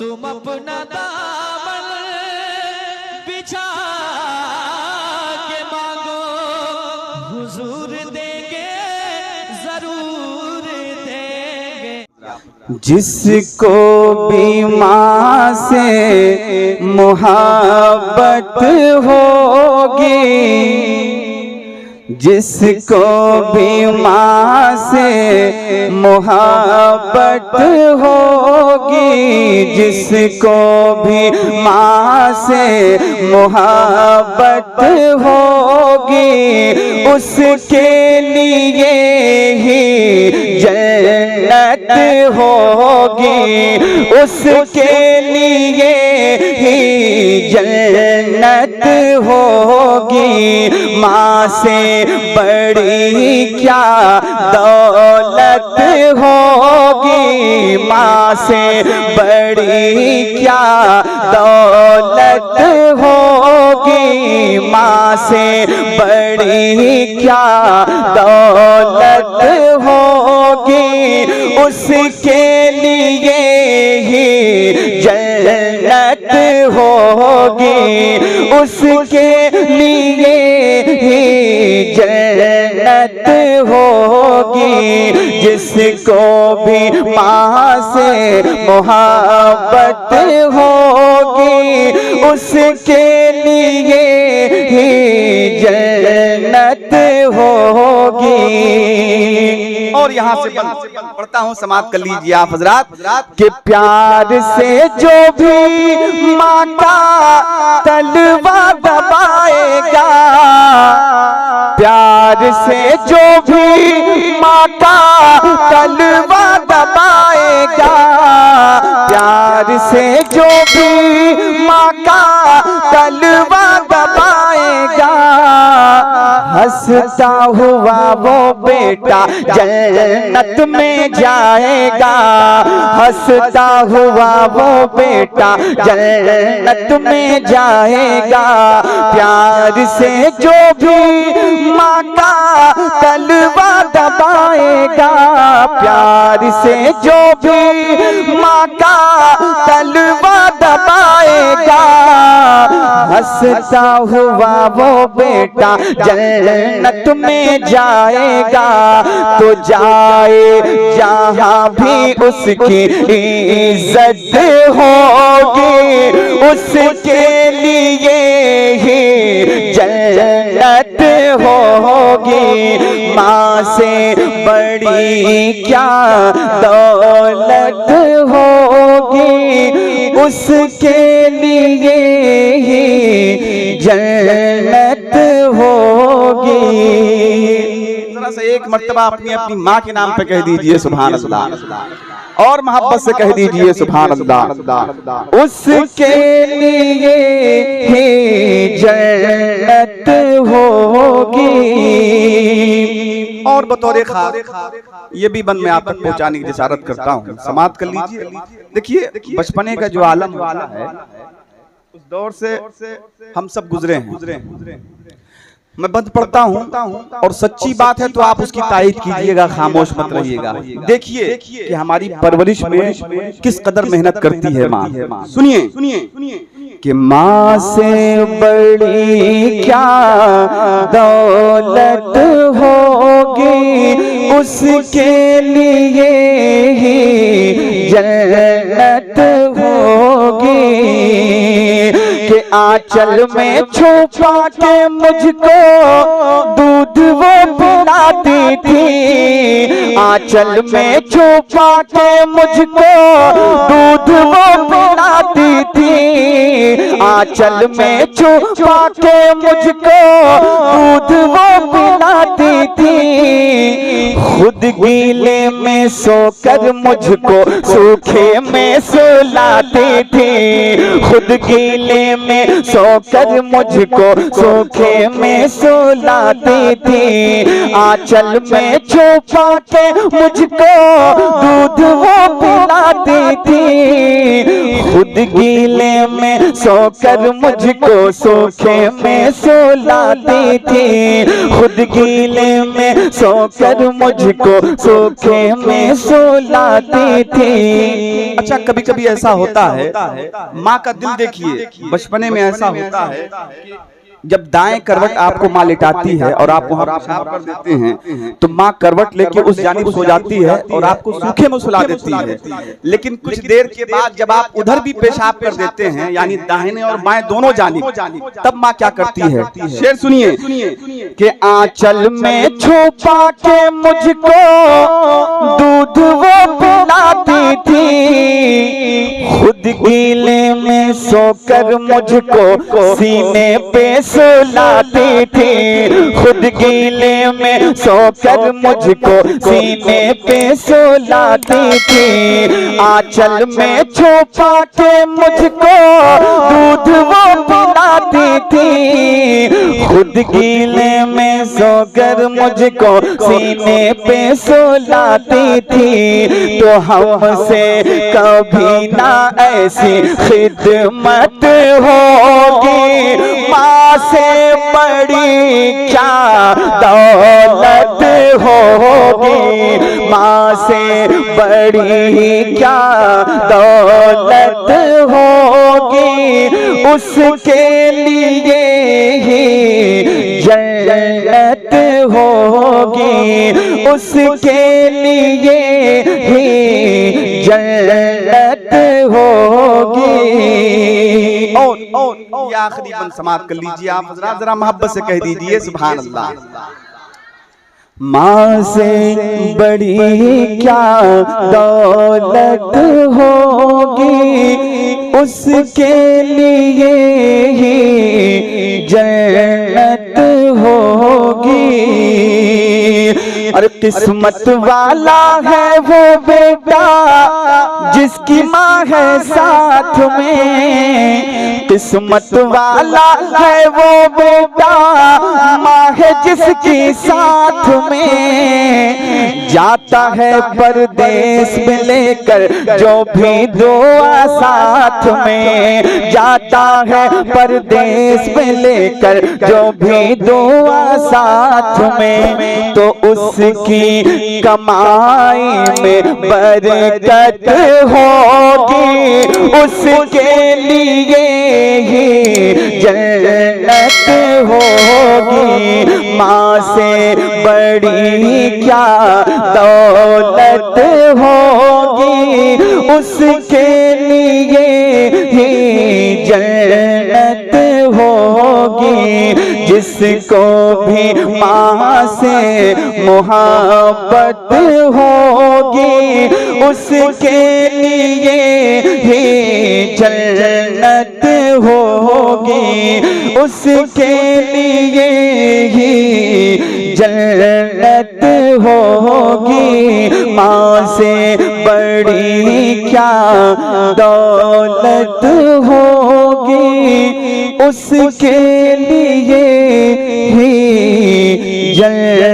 तुम अपना दामन बिछा के मांगो, हुजूर देंगे, जरूर देंगे। जिसको भी माँ से मोहब्बत होगी, जिसको भी माँ से मोहब्बत होगी, जिसको भी माँ से मोहब्बत होगी, उसके लिए ही जन्नत होगी, उसके लिए ही जन्नत होगी। माँ से बड़ी क्या दौलत होगी, माँ से बड़ी क्या दौलत होगी, माँ से बड़ी क्या दौलत होगी, उसके लिए ही जन्नत होगी, उसके लिए ही जन्नत होगी। जिसको भी माँ से मोहब्बत होगी, उसके लिए ही जन्नत होगी। और यहाँ से पढ़ता हूँ, समाप्त कर लीजिए आप हजरात के प्यार से जो भी माँ का तलवा दबाएगा, प्यार से जो भी माँ का तलवा दबाएगा, प्यार से जो भी माँ का तलवा दबाएगा, हंसता हुआ वो बेटा जन्नत में जाएगा, हंसता हुआ वो बेटा जन्नत में जाएगा। प्यार से जो भी माँ का तलवा दबाएगा, प्यार से जो भी माँ का तलवा दबाएगा, हंसता हुआ वो बेटा जन्नत में जाएगा। तो जाए जहाँ भी उसकी इज्जत होगी, उसके लिए ही जन्नत होगी। माँ से बड़ी क्या दौलत होगी, उसके लिए ही जन्नत होगी। जरा सा एक मर्तबा अपनी अपनी माँ के नाम पे कह दीजिए सुभान अल्लाह, और मोहब्बत से कह दीजिए सुभान अल्लाह। उसके लिए ही जन्नत होगी। और बतौर खास ये भी बंद में आप तक पहुंचाने की इजाजत करता हूँ, समाप्त कर लीजिए। देखिए बचपने का जो आलम वाला है, उस दौर से हम सब गुजरे हैं। मैं बंद पढ़ता हूँ और सच्ची बात है तो आप उसकी तारीफ कीजिएगा, खामोश मत रहिएगा। देखिए कि हमारी परवरिश में किस कदर मेहनत करती है माँ। सुनिए कि माँ से बड़ी क्या दौलत होगी, उसके लिए ही जन्नत होगी। कि आंचल में छुपा के मुझको दूध वो पिलाती थी, आंचल में छुपा के मुझको दूध वो पिलाती थी, आंचल में छुपा के मुझको दूध वो पिलाती थी। खुद गीले में सोकर मुझको सूखे में सुलाती थी, खुद गीले में सोकर मुझको सूखे में सुलाती थी। आंचल में छुपा के मुझको दूध वो पिलाती थी, खुद गीले में सोकर मुझको सूखे में सुलाती थी, खुद गीले में सोकर मुझको सूखे में सुलाती थी। अच्छा, कभी कभी ऐसा होता है, माँ का दिल देखिए, बचपने में ऐसा होता है जब दाएं करवट आपको माँ लिटाती है और आप वहां पेशाब कर देते हैं तो माँ करवट लेके उस जानिब सो जाती है और आपको सूखे में सुला देती है। लेकिन कुछ देर के बाद जब आप उधर भी पेशाब कर देते हैं, यानी दाहिने और बाएं दोनों जानिब, तब माँ क्या करती है? शेर सुनिए कि आंचल में छुपा के मुझको दूध वो पिलाती थी, खुद गीले में सोकर मुझको सीने पे सुलाती थी, खुद गीले में सोकर मुझको सीने पे सुलाती थी। आंचल में छुपा के मुझको दूध वो पिलाती थी, खुद गीले में सोकर मुझको सीने पे सुलाती थी। तो हमसे कभी ना ऐसी खिदमत होगी, माँ से बड़ी क्या दौलत होगी, माँ से बड़ी क्या दौलत होगी, उसके लिए ही जन्नत होगी, उसके लिए ही जन्नत होगी। और ये आखिरी बंद समाप्त कर लीजिए आप हजरात, जरा मोहब्बत से कह दीजिए सुभान अल्लाह। माँ से बड़ी क्या दौलत होगी, उसके लिए ही जन्नत होगी। और किस्मत वाला है वो बेटा जिसकी माँ है साथ में, किस्मत वाला है वो बेटा माँ है जिसकी साथ में, जाता है परदेश में लेकर जो भी दुआ साथ में, जाता है परदेश में लेकर जो भी दुआ साथ में, तो उसकी कमाई में बरकत होगी, उसके लिए ही जन्नत होगी। माँ से बड़ी क्या दौलत होगी, उसके लिए ही जन्नत होगी। जिसको भी माँ से मोहब्बत होगी, उसके लिए ही जन्नत होगी, उसके लिए ही जन्नत होगी। माँ से बड़ी क्या दौलत होगी, उसके लिए ही जन्नत